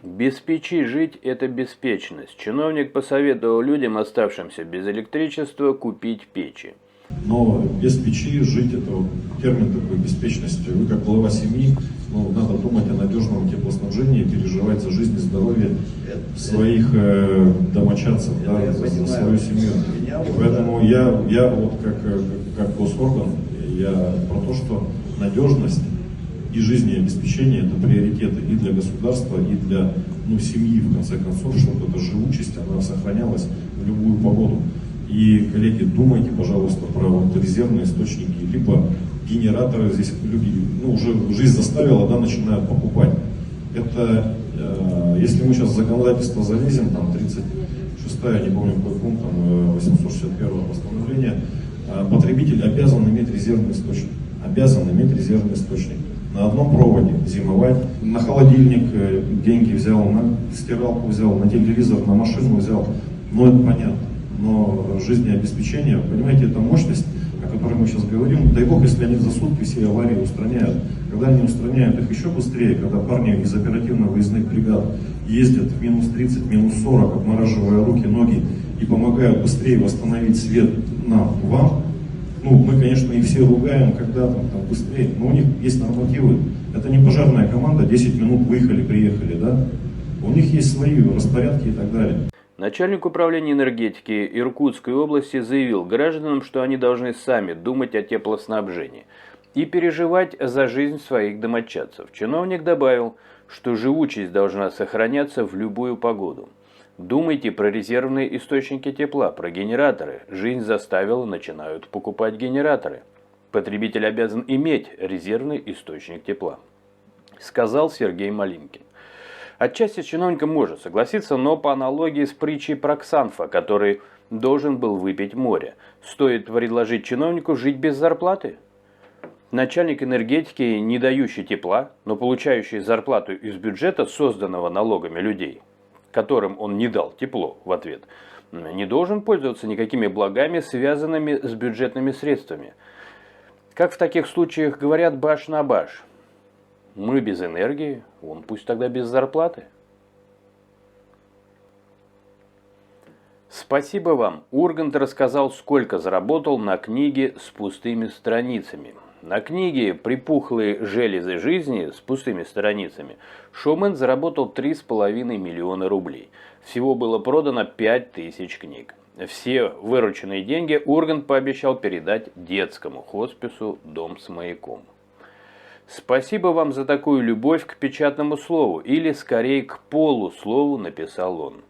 Без печи жить – это беспечность. Чиновник посоветовал людям, оставшимся без электричества, купить печи. Но без печи жить – это вот термин такой беспечности. Вы как глава семьи, надо думать о надежном теплоснабжении, переживать за жизнь и здоровье своих домочадцев, за свою семью. Поэтому я вот как госорган, я про то, что надежность и жизнеобеспечение – это приоритеты и для государства, и для семьи, в конце концов, чтобы эта живучесть, она сохранялась в любую погоду. И, коллеги, думайте, пожалуйста, про резервные источники, либо генераторы. Здесь люди, уже жизнь заставила, начинают покупать. Это, если мы сейчас в законодательство залезем, там 36-я, не помню какой пункт, 861 постановления, потребитель обязан иметь резервный источник. Обязан иметь резервный источник. На одном проводе зимовать, на холодильник деньги взял, на стиралку взял, на телевизор, на машину взял. Это понятно. Но жизнеобеспечение, понимаете, это мощность, о которой мы сейчас говорим. Дай бог, если они за сутки все аварии устраняют. Когда они устраняют их еще быстрее, когда парни из оперативно-выездных бригад ездят в минус 30, минус 40, обмораживая руки, ноги, и помогают быстрее восстановить свет вам, мы, конечно, и все ругаем, когда там быстрее, но у них есть нормативы. Это не пожарная команда, 10 минут выехали, приехали, да? У них есть свои распорядки и так далее. Начальник управления энергетики Иркутской области заявил гражданам, что они должны сами думать о теплоснабжении и переживать за жизнь своих домочадцев. Чиновник добавил, что живучесть должна сохраняться в любую погоду. Думайте про резервные источники тепла, про генераторы. Жизнь заставила, начинают покупать генераторы. Потребитель обязан иметь резервный источник тепла, сказал Сергей Малинкин. Отчасти чиновник может согласиться, но по аналогии с притчей про Ксанфа, который должен был выпить море, стоит предложить чиновнику жить без зарплаты? Начальник энергетики, не дающий тепла, но получающий зарплату из бюджета, созданного налогами людей, которым он не дал тепло в ответ, не должен пользоваться никакими благами, связанными с бюджетными средствами. Как в таких случаях говорят баш на баш. Мы без энергии, он пусть тогда без зарплаты. Спасибо вам. Ургант рассказал, сколько заработал на книге с пустыми страницами. На книге «Припухлые железы жизни» с пустыми страницами шоумен заработал 3,5 миллиона рублей. Всего было продано 5000 книг. Все вырученные деньги Ургант пообещал передать детскому хоспису «Дом с маяком». «Спасибо вам за такую любовь к печатному слову, или скорее к полуслову», написал он.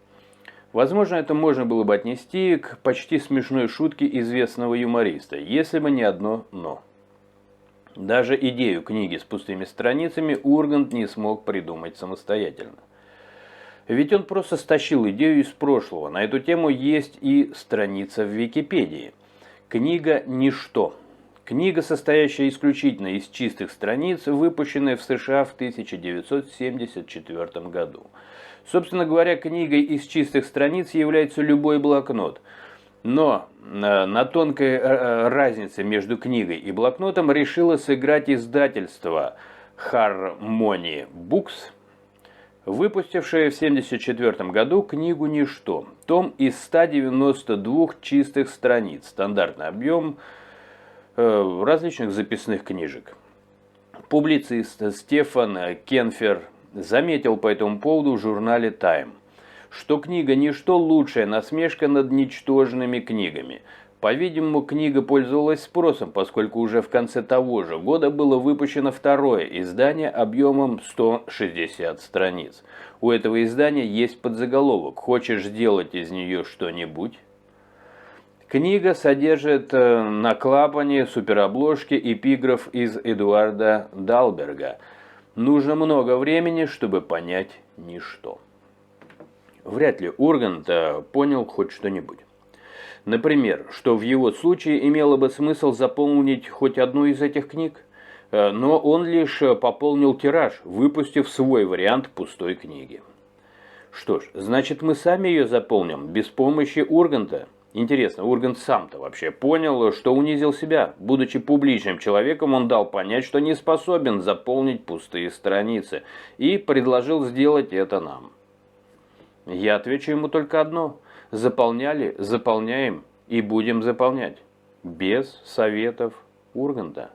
Возможно, это можно было бы отнести к почти смешной шутке известного юмориста, если бы не одно «но». Даже идею книги с пустыми страницами Ургант не смог придумать самостоятельно. Ведь он просто стащил идею из прошлого. На эту тему есть и страница в Википедии. Книга «Ничто». Книга, состоящая исключительно из чистых страниц, выпущенная в США в 1974 году. Собственно говоря, книгой из чистых страниц является любой блокнот. Но на тонкой разнице между книгой и блокнотом решило сыграть издательство Harmony Books, выпустившее в 1974 году книгу «Ничто». Том из 192 чистых страниц, стандартный объем различных записных книжек. Публицист Стефан Кенфер заметил по этому поводу в журнале Time, что книга «Ничто» – лучшая насмешка над ничтожными книгами. По-видимому, книга пользовалась спросом, поскольку уже в конце того же года было выпущено второе издание объемом 160 страниц. У этого издания есть подзаголовок «Хочешь сделать из нее что-нибудь?». Книга содержит на клапане суперобложки эпиграф из Эдуарда Далберга. Нужно много времени, чтобы понять ничто. Вряд ли Ургант понял хоть что-нибудь. Например, что в его случае имело бы смысл заполнить хоть одну из этих книг, но он лишь пополнил тираж, выпустив свой вариант пустой книги. Что ж, значит, мы сами ее заполним, без помощи Урганта. Интересно, Ургант сам-то вообще понял, что унизил себя? Будучи публичным человеком, он дал понять, что не способен заполнить пустые страницы, и предложил сделать это нам. Я отвечу ему только одно. Заполняли, заполняем и будем заполнять. Без советов Урганта.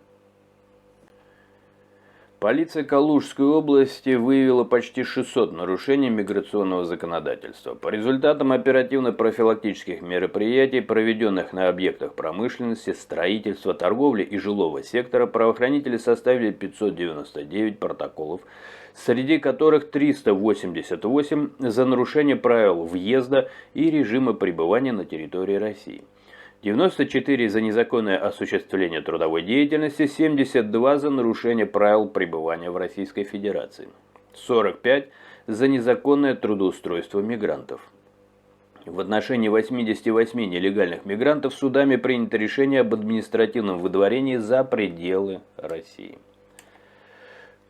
Полиция Калужской области выявила почти 600 нарушений миграционного законодательства. По результатам оперативно-профилактических мероприятий, проведенных на объектах промышленности, строительства, торговли и жилого сектора, правоохранители составили 599 протоколов, среди которых 388 за нарушение правил въезда и режима пребывания на территории России. 94 за незаконное осуществление трудовой деятельности, 72 за нарушение правил пребывания в Российской Федерации, 45 за незаконное трудоустройство мигрантов. В отношении 88 нелегальных мигрантов судами принято решение об административном выдворении за пределы России.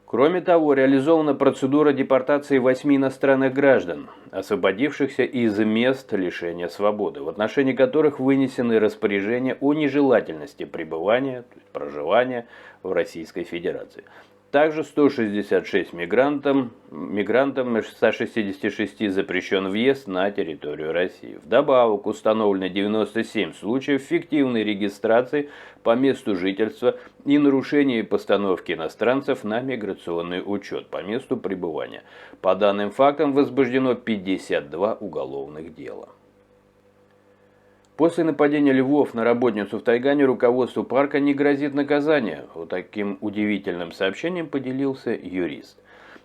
Кроме того, реализована процедура депортации 8 иностранных граждан, освободившихся из мест лишения свободы, в отношении которых вынесены распоряжения о нежелательности пребывания, то есть проживания в Российской Федерации. Также 166 мигрантам 166 запрещен въезд на территорию России. Вдобавок установлено 97 случаев фиктивной регистрации по месту жительства и нарушения постановки иностранцев на миграционный учет по месту пребывания. По данным фактам возбуждено 52 уголовных дела. После нападения львов на работницу в Тайгане руководству парка не грозит наказание. Вот таким удивительным сообщением поделился юрист.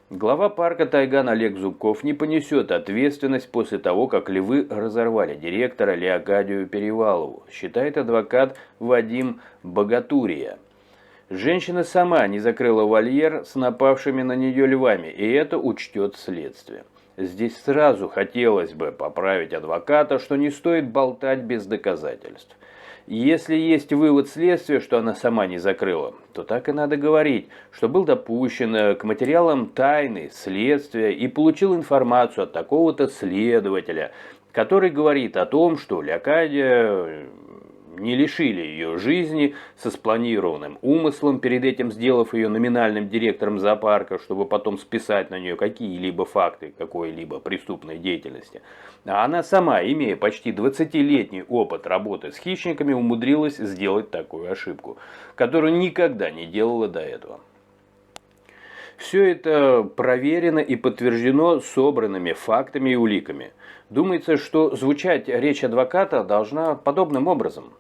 Глава парка Тайган Олег Зубков не понесет ответственность после того, как львы разорвали директора Леокадию Перевалову, считает адвокат Вадим Богатурия. Женщина сама не закрыла вольер с напавшими на нее львами, и это учтет следствие. Здесь сразу хотелось бы поправить адвоката, что не стоит болтать без доказательств. Если есть вывод следствия, что она сама не закрыла, то так и надо говорить, что был допущен к материалам тайны следствия и получил информацию от такого-то следователя, который говорит о том, что Леокадия не лишили ее жизни со спланированным умыслом, перед этим сделав ее номинальным директором зоопарка, чтобы потом списать на нее какие-либо факты какой-либо преступной деятельности. А она сама, имея почти 20-летний опыт работы с хищниками, умудрилась сделать такую ошибку, которую никогда не делала до этого. Все это проверено и подтверждено собранными фактами и уликами. Думается, что звучать речь адвоката должна подобным образом.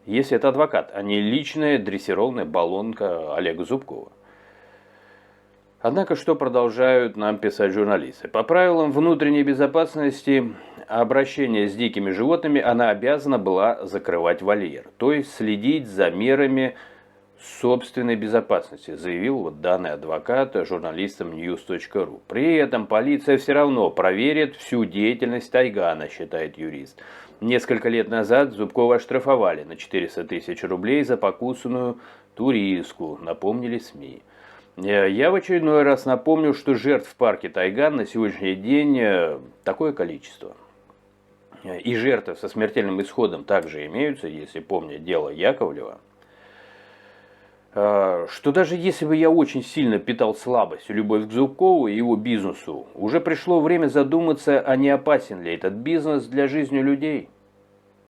Если это адвокат, а не личная дрессированная баллонка Олега Зубкова. Однако, что продолжают нам писать журналисты? По правилам внутренней безопасности обращения с дикими животными она обязана была закрывать вольер, то есть следить за мерами собственной безопасности, заявил данный адвокат журналистам news.ru. При этом полиция все равно проверит всю деятельность Тайгана, считает юрист. Несколько лет назад Зубкова оштрафовали на 400 тысяч рублей за покусанную туристку, напомнили СМИ. Я в очередной раз напомню, что жертв в парке Тайган на сегодняшний день такое количество. И жертвы со смертельным исходом также имеются, если помнить дело Яковлева. Что даже если бы я очень сильно питал слабость и любовь к Зубкову и его бизнесу, уже пришло время задуматься, а не опасен ли этот бизнес для жизни людей.